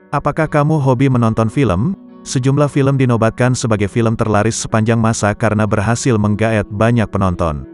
Apakah kamu hobi menonton film? Sejumlah film dinobatkan sebagai film terlaris sepanjang masa karena berhasil menggaet banyak penonton.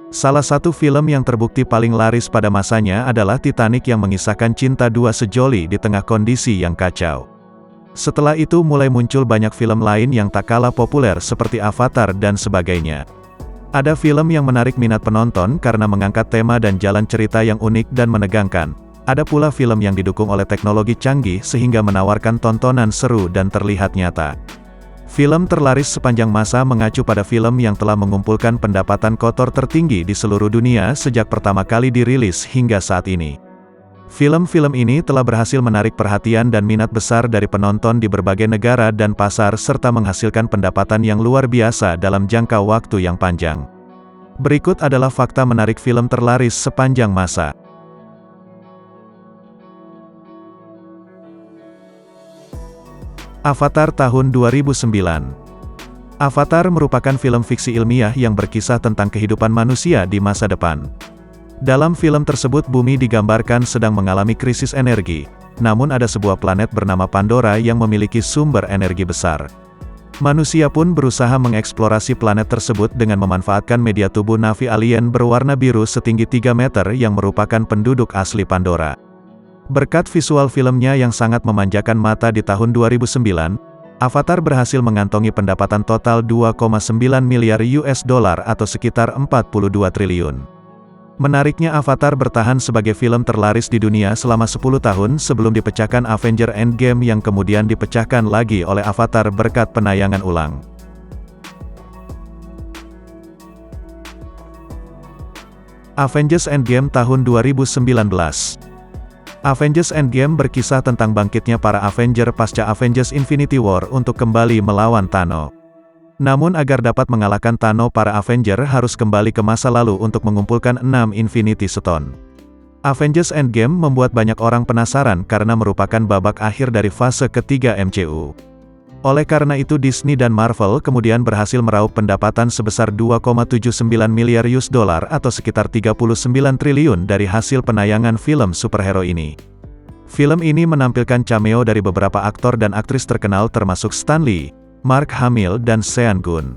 Salah satu film yang terbukti paling laris pada masanya adalah Titanic yang mengisahkan cinta dua sejoli di tengah kondisi yang kacau. Setelah itu mulai muncul banyak film lain yang tak kalah populer seperti Avatar dan sebagainya. Ada film yang menarik minat penonton karena mengangkat tema dan jalan cerita yang unik dan menegangkan. Ada pula film yang didukung oleh teknologi canggih sehingga menawarkan tontonan seru dan terlihat nyata. Film terlaris sepanjang masa mengacu pada film yang telah mengumpulkan pendapatan kotor tertinggi di seluruh dunia sejak pertama kali dirilis hingga saat ini. Film-film ini telah berhasil menarik perhatian dan minat besar dari penonton di berbagai negara dan pasar serta menghasilkan pendapatan yang luar biasa dalam jangka waktu yang panjang. Berikut adalah fakta menarik film terlaris sepanjang masa. Avatar tahun 2009. Avatar merupakan film fiksi ilmiah yang berkisah tentang kehidupan manusia di masa depan. Dalam film tersebut bumi digambarkan sedang mengalami krisis energi, namun ada sebuah planet bernama Pandora yang memiliki sumber energi besar. Manusia pun berusaha mengeksplorasi planet tersebut dengan memanfaatkan media tubuh Na'vi alien berwarna biru setinggi 3 meter yang merupakan penduduk asli Pandora. Berkat visual filmnya yang sangat memanjakan mata di tahun 2009, Avatar berhasil mengantongi pendapatan total 2,9 miliar US dollar atau sekitar 42 triliun. Menariknya Avatar bertahan sebagai film terlaris di dunia selama 10 tahun sebelum dipecahkan Avengers Endgame yang kemudian dipecahkan lagi oleh Avatar berkat penayangan ulang. Avengers Endgame tahun 2019. Avengers Endgame berkisah tentang bangkitnya para Avenger pasca Avengers Infinity War untuk kembali melawan Thanos. Namun agar dapat mengalahkan Thanos, para Avenger harus kembali ke masa lalu untuk mengumpulkan 6 Infinity Stone. Avengers Endgame membuat banyak orang penasaran karena merupakan babak akhir dari fase ketiga MCU. Oleh karena itu Disney dan Marvel kemudian berhasil meraup pendapatan sebesar 2,79 miliar US dollar atau sekitar 39 triliun dari hasil penayangan film superhero ini. Film ini menampilkan cameo dari beberapa aktor dan aktris terkenal termasuk Stan Lee, Mark Hamill dan Sean Gunn.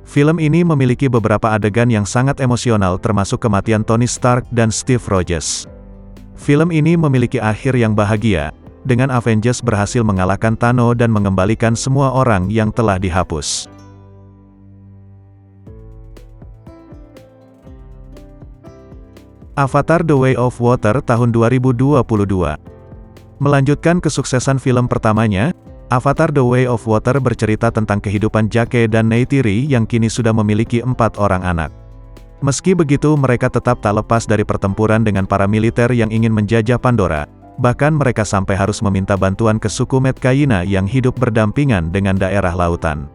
Film ini memiliki beberapa adegan yang sangat emosional termasuk kematian Tony Stark dan Steve Rogers. Film ini memiliki akhir yang bahagia, dengan Avengers berhasil mengalahkan Thanos dan mengembalikan semua orang yang telah dihapus. Avatar: The Way of Water tahun 2022. Melanjutkan kesuksesan film pertamanya, Avatar: The Way of Water bercerita tentang kehidupan Jake dan Neytiri yang kini sudah memiliki 4 orang anak. Meski begitu mereka tetap tak lepas dari pertempuran dengan para militer yang ingin menjajah Pandora. Bahkan mereka sampai harus meminta bantuan ke suku Metkayina yang hidup berdampingan dengan daerah lautan.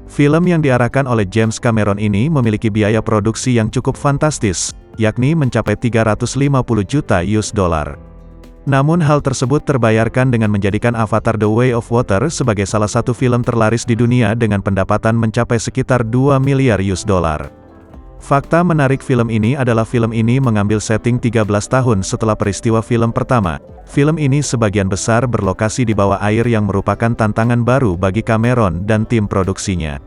Film yang diarahkan oleh James Cameron ini memiliki biaya produksi yang cukup fantastis, yakni mencapai 350 juta US dollar. Namun hal tersebut terbayarkan dengan menjadikan Avatar: The Way of Water sebagai salah satu film terlaris di dunia dengan pendapatan mencapai sekitar 2 miliar US dollar. Fakta menarik film ini adalah film ini mengambil setting 13 tahun setelah peristiwa film pertama. Film ini sebagian besar berlokasi di bawah air yang merupakan tantangan baru bagi Cameron dan tim produksinya.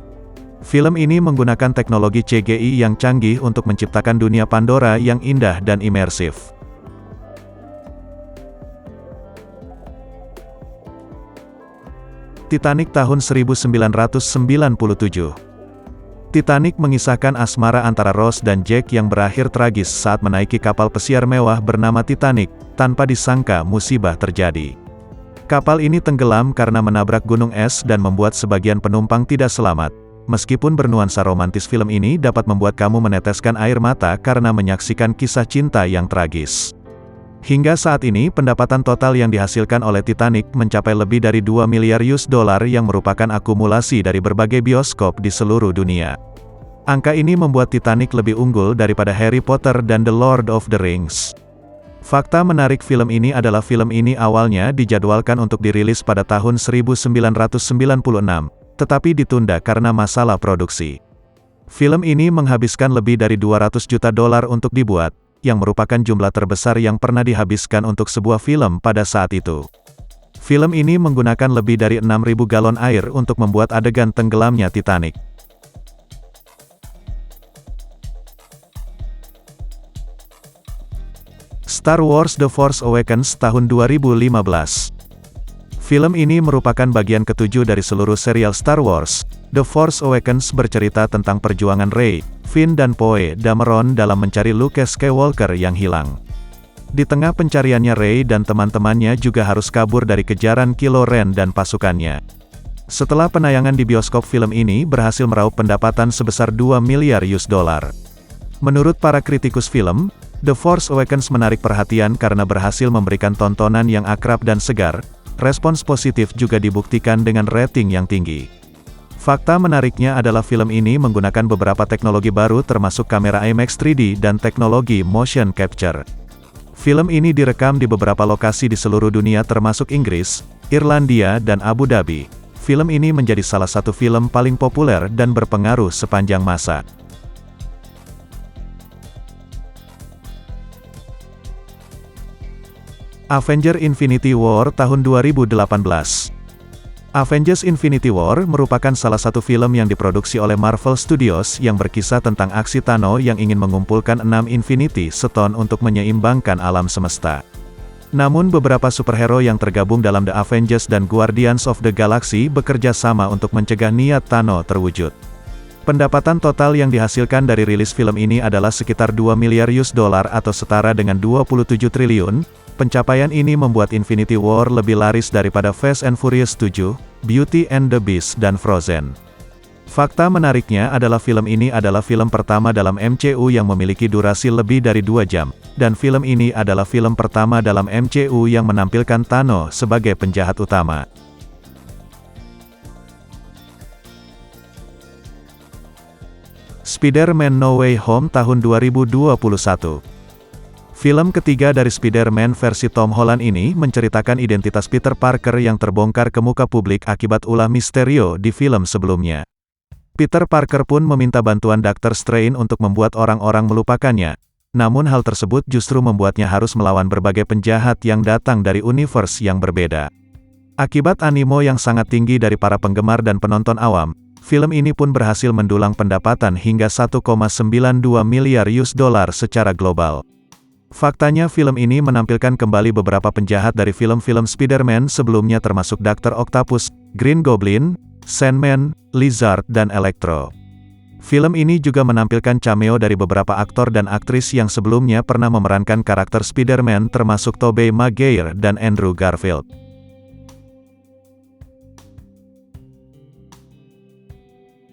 Film ini menggunakan teknologi CGI yang canggih untuk menciptakan dunia Pandora yang indah dan imersif. Titanic tahun 1997. Titanic mengisahkan asmara antara Rose dan Jack yang berakhir tragis saat menaiki kapal pesiar mewah bernama Titanic, tanpa disangka musibah terjadi. Kapal ini tenggelam karena menabrak gunung es dan membuat sebagian penumpang tidak selamat. Meskipun bernuansa romantis, film ini dapat membuat kamu meneteskan air mata karena menyaksikan kisah cinta yang tragis. Hingga saat ini pendapatan total yang dihasilkan oleh Titanic mencapai lebih dari 2 miliar US dollar yang merupakan akumulasi dari berbagai bioskop di seluruh dunia. Angka ini membuat Titanic lebih unggul daripada Harry Potter dan The Lord of the Rings. Fakta menarik film ini adalah film ini awalnya dijadwalkan untuk dirilis pada tahun 1996, tetapi ditunda karena masalah produksi. Film ini menghabiskan lebih dari 200 juta dolar untuk dibuat, yang merupakan jumlah terbesar yang pernah dihabiskan untuk sebuah film pada saat itu. Film ini menggunakan lebih dari 6.000 galon air untuk membuat adegan tenggelamnya Titanic. Star Wars The Force Awakens tahun 2015. Film ini merupakan bagian ketujuh dari seluruh serial Star Wars. The Force Awakens bercerita tentang perjuangan Rey, Finn dan Poe Dameron dalam mencari Luke Skywalker yang hilang. Di tengah pencariannya, Rey dan teman-temannya juga harus kabur dari kejaran Kylo Ren dan pasukannya. Setelah penayangan di bioskop, film ini berhasil meraup pendapatan sebesar $2 miliar. Menurut para kritikus film, The Force Awakens menarik perhatian karena berhasil memberikan tontonan yang akrab dan segar. Respons positif juga dibuktikan dengan rating yang tinggi. Fakta menariknya adalah film ini menggunakan beberapa teknologi baru termasuk kamera IMAX 3D dan teknologi motion capture. Film ini direkam di beberapa lokasi di seluruh dunia termasuk Inggris, Irlandia dan Abu Dhabi. Film ini menjadi salah satu film paling populer dan berpengaruh sepanjang masa. Avengers Infinity War tahun 2018. Avengers Infinity War merupakan salah satu film yang diproduksi oleh Marvel Studios yang berkisah tentang aksi Thanos yang ingin mengumpulkan 6 Infinity Stone untuk menyeimbangkan alam semesta. Namun beberapa superhero yang tergabung dalam The Avengers dan Guardians of the Galaxy bekerja sama untuk mencegah niat Thanos terwujud. Pendapatan total yang dihasilkan dari rilis film ini adalah sekitar $2 miliar atau setara dengan 27 triliun. Pencapaian ini membuat Infinity War lebih laris daripada Fast and Furious 7, Beauty and the Beast dan Frozen. Fakta menariknya adalah film ini adalah film pertama dalam MCU yang memiliki durasi lebih dari 2 jam, dan film ini adalah film pertama dalam MCU yang menampilkan Thanos sebagai penjahat utama. Spider-Man No Way Home tahun 2021. Film ketiga dari Spider-Man versi Tom Holland ini menceritakan identitas Peter Parker yang terbongkar ke muka publik akibat ulah Mysterio di film sebelumnya. Peter Parker pun meminta bantuan Dr. Strange untuk membuat orang-orang melupakannya. Namun hal tersebut justru membuatnya harus melawan berbagai penjahat yang datang dari universe yang berbeda. Akibat animo yang sangat tinggi dari para penggemar dan penonton awam, film ini pun berhasil mendulang pendapatan hingga $1,92 miliar secara global. Faktanya film ini menampilkan kembali beberapa penjahat dari film-film Spider-Man sebelumnya termasuk Dr. Octopus, Green Goblin, Sandman, Lizard dan Electro. Film ini juga menampilkan cameo dari beberapa aktor dan aktris yang sebelumnya pernah memerankan karakter Spider-Man termasuk Tobey Maguire dan Andrew Garfield.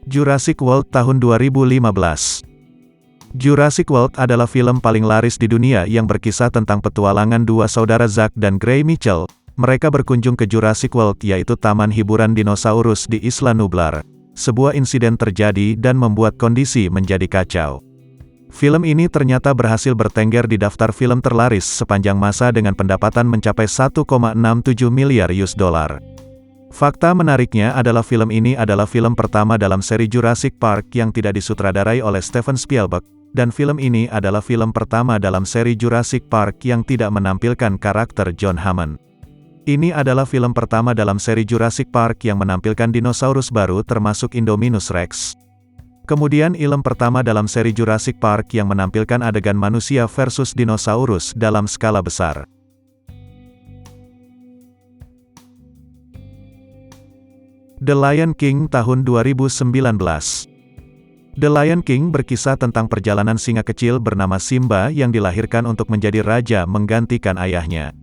Jurassic World tahun 2015. Jurassic World adalah film paling laris di dunia yang berkisah tentang petualangan dua saudara Zack dan Gray Mitchell. Mereka berkunjung ke Jurassic World, yaitu taman hiburan dinosaurus di Isla Nublar. Sebuah insiden terjadi dan membuat kondisi menjadi kacau. Film ini ternyata berhasil bertengger di daftar film terlaris sepanjang masa dengan pendapatan mencapai $1,67 miliar. Fakta menariknya adalah film ini adalah film pertama dalam seri Jurassic Park yang tidak disutradarai oleh Steven Spielberg, dan film ini adalah film pertama dalam seri Jurassic Park yang tidak menampilkan karakter John Hammond. Ini adalah film pertama dalam seri Jurassic Park yang menampilkan dinosaurus baru termasuk Indominus Rex. Kemudian film pertama dalam seri Jurassic Park yang menampilkan adegan manusia versus dinosaurus dalam skala besar. The Lion King tahun 2019. The Lion King berkisah tentang perjalanan singa kecil bernama Simba yang dilahirkan untuk menjadi raja menggantikan ayahnya.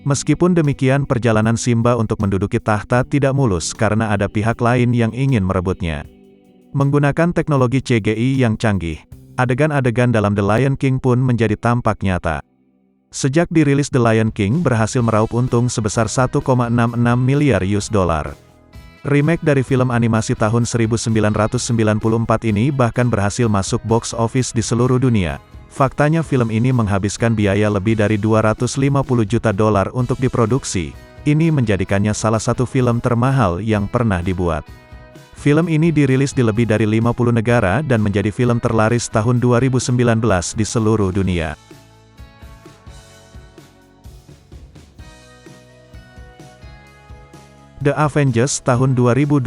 Meskipun demikian, perjalanan Simba untuk menduduki tahta tidak mulus karena ada pihak lain yang ingin merebutnya. Menggunakan teknologi CGI yang canggih, adegan-adegan dalam The Lion King pun menjadi tampak nyata. Sejak dirilis, The Lion King berhasil meraup untung sebesar $1,66 miliar. Remake dari film animasi tahun 1994 ini bahkan berhasil masuk box office di seluruh dunia. Faktanya film ini menghabiskan biaya lebih dari $250 juta untuk diproduksi. Ini menjadikannya salah satu film termahal yang pernah dibuat. Film ini dirilis di lebih dari 50 negara dan menjadi film terlaris tahun 2019 di seluruh dunia. The Avengers tahun 2012.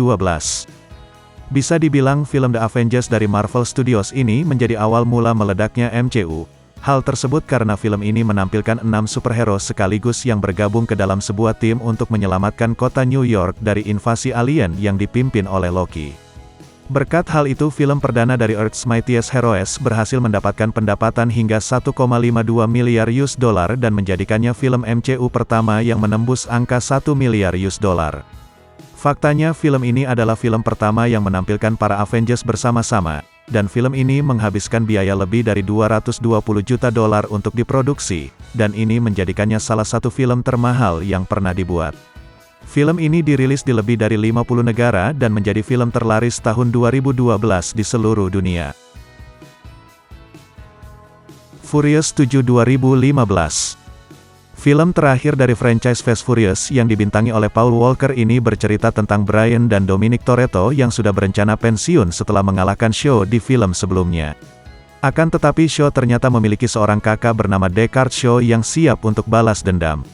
Bisa dibilang film The Avengers dari Marvel Studios ini menjadi awal mula meledaknya MCU. Hal tersebut karena film ini menampilkan 6 superhero sekaligus yang bergabung ke dalam sebuah tim untuk menyelamatkan kota New York dari invasi alien yang dipimpin oleh Loki. Berkat hal itu film perdana dari Earth's Mightiest Heroes berhasil mendapatkan pendapatan hingga 1,52 miliar US dollar dan menjadikannya film MCU pertama yang menembus angka 1 miliar US dollar. Faktanya film ini adalah film pertama yang menampilkan para Avengers bersama-sama, dan film ini menghabiskan biaya lebih dari 220 juta dolar untuk diproduksi, dan ini menjadikannya salah satu film termahal yang pernah dibuat. Film ini dirilis di lebih dari 50 negara dan menjadi film terlaris tahun 2012 di seluruh dunia. Furious 7 2015. Film terakhir dari franchise Fast Furious yang dibintangi oleh Paul Walker ini bercerita tentang Brian dan Dominic Toretto yang sudah berencana pensiun setelah mengalahkan Shaw di film sebelumnya. Akan tetapi Shaw ternyata memiliki seorang kakak bernama Deckard Shaw yang siap untuk balas dendam.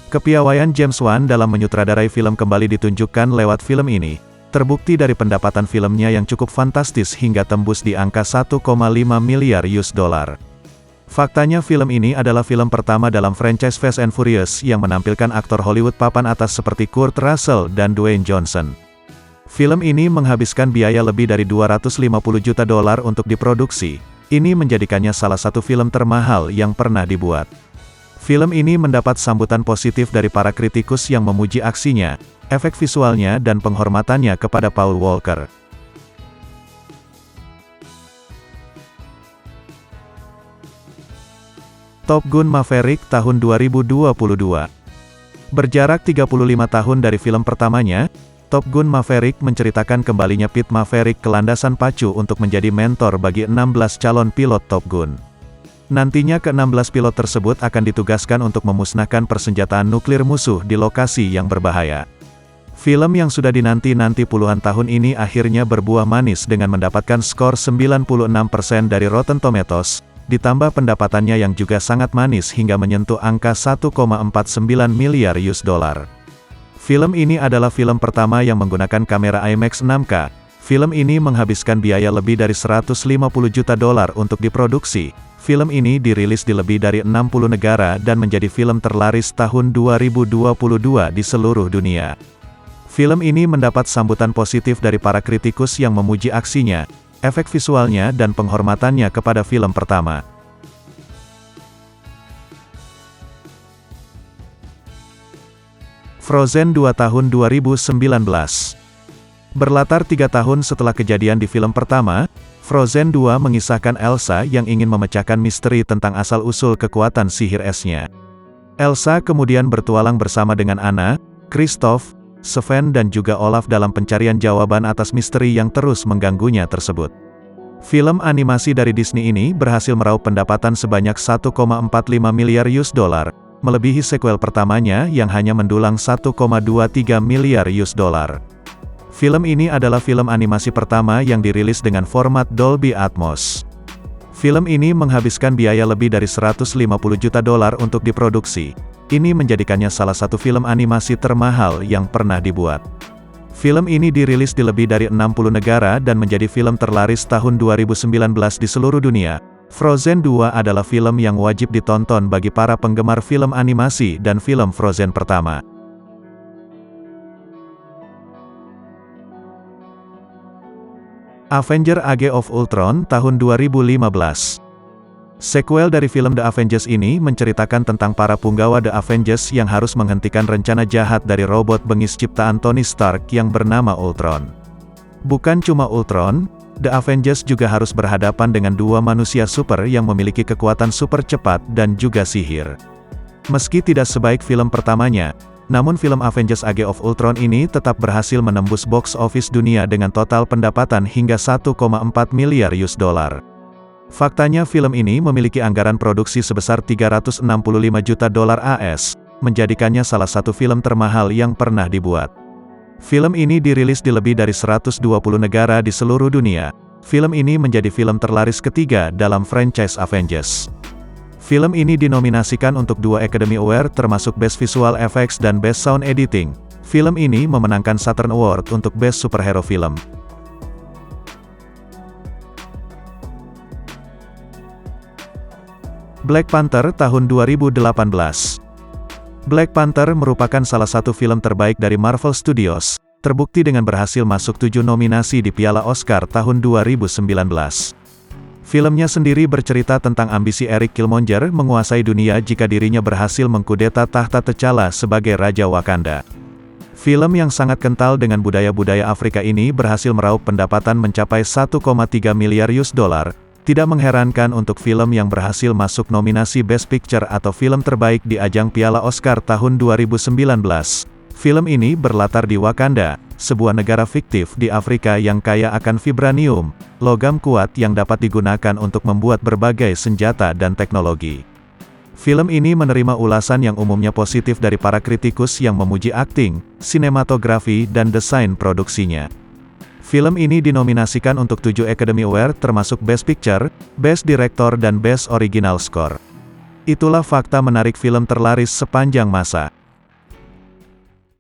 Kepiawaian James Wan dalam menyutradarai film kembali ditunjukkan lewat film ini, terbukti dari pendapatan filmnya yang cukup fantastis hingga tembus di angka 1,5 miliar US dollar. Faktanya film ini adalah film pertama dalam franchise Fast and Furious yang menampilkan aktor Hollywood papan atas seperti Kurt Russell dan Dwayne Johnson. Film ini menghabiskan biaya lebih dari 250 juta dolar untuk diproduksi. Ini menjadikannya salah satu film termahal yang pernah dibuat. Film ini mendapat sambutan positif dari para kritikus yang memuji aksinya, efek visualnya dan penghormatannya kepada Paul Walker. Top Gun Maverick tahun 2022. Berjarak 35 tahun dari film pertamanya, Top Gun Maverick menceritakan kembalinya Pete Maverick ke landasan pacu untuk menjadi mentor bagi 16 calon pilot Top Gun. Nantinya ke-16 pilot tersebut akan ditugaskan untuk memusnahkan persenjataan nuklir musuh di lokasi yang berbahaya. Film yang sudah dinanti-nanti puluhan tahun ini akhirnya berbuah manis dengan mendapatkan skor 96% dari Rotten Tomatoes, ditambah pendapatannya yang juga sangat manis hingga menyentuh angka 1,49 miliar US dollar. Film ini adalah film pertama yang menggunakan kamera IMAX 6K. Film ini menghabiskan biaya lebih dari 150 juta dolar untuk diproduksi. Film ini dirilis di lebih dari 60 negara dan menjadi film terlaris tahun 2022 di seluruh dunia. Film ini mendapat sambutan positif dari para kritikus yang memuji aksinya, efek visualnya dan penghormatannya kepada film pertama. Frozen 2 tahun 2019. Berlatar 3 tahun setelah kejadian di film pertama, Frozen 2 mengisahkan Elsa yang ingin memecahkan misteri tentang asal-usul kekuatan sihir esnya. Elsa kemudian bertualang bersama dengan Anna, Kristoff, Sven dan juga Olaf dalam pencarian jawaban atas misteri yang terus mengganggunya tersebut. Film animasi dari Disney ini berhasil meraup pendapatan sebanyak 1,45 miliar US dollar, melebihi sequel pertamanya yang hanya mendulang 1,23 miliar US dollar. Film ini adalah film animasi pertama yang dirilis dengan format Dolby Atmos. Film ini menghabiskan biaya lebih dari 150 juta dolar untuk diproduksi. Ini menjadikannya salah satu film animasi termahal yang pernah dibuat. Film ini dirilis di lebih dari 60 negara dan menjadi film terlaris tahun 2019 di seluruh dunia. Frozen 2 adalah film yang wajib ditonton bagi para penggemar film animasi dan film Frozen pertama. Avengers Age of Ultron tahun 2015. Sequel dari film The Avengers ini menceritakan tentang para punggawa The Avengers yang harus menghentikan rencana jahat dari robot bengis ciptaan Tony Stark yang bernama Ultron. Bukan cuma Ultron, The Avengers juga harus berhadapan dengan dua manusia super yang memiliki kekuatan super cepat dan juga sihir. Meski tidak sebaik film pertamanya, namun film Avengers Age of Ultron ini tetap berhasil menembus box office dunia dengan total pendapatan hingga 1,4 miliar US dollar. Faktanya film ini memiliki anggaran produksi sebesar 365 juta dolar AS, menjadikannya salah satu film termahal yang pernah dibuat. Film ini dirilis di lebih dari 120 negara di seluruh dunia. Film ini menjadi film terlaris ketiga dalam franchise Avengers. Film ini dinominasikan untuk 2 Academy Award termasuk Best Visual Effects dan Best Sound Editing. Film ini memenangkan Saturn Award untuk Best Superhero Film. Black Panther tahun 2018. Black Panther merupakan salah satu film terbaik dari Marvel Studios, terbukti dengan berhasil masuk 7 nominasi di Piala Oscar tahun 2019. Filmnya sendiri bercerita tentang ambisi Eric Killmonger menguasai dunia jika dirinya berhasil mengkudeta tahta T'Challa sebagai Raja Wakanda. Film yang sangat kental dengan budaya-budaya Afrika ini berhasil meraup pendapatan mencapai 1,3 miliar US dollar. Tidak mengherankan untuk film yang berhasil masuk nominasi Best Picture atau film terbaik di ajang Piala Oscar tahun 2019. Film ini berlatar di Wakanda, sebuah negara fiktif di Afrika yang kaya akan vibranium, logam kuat yang dapat digunakan untuk membuat berbagai senjata dan teknologi. Film ini menerima ulasan yang umumnya positif dari para kritikus yang memuji akting, sinematografi dan desain produksinya. Film ini dinominasikan untuk 7 Academy Award termasuk Best Picture, Best Director dan Best Original Score. Itulah fakta menarik film terlaris sepanjang masa.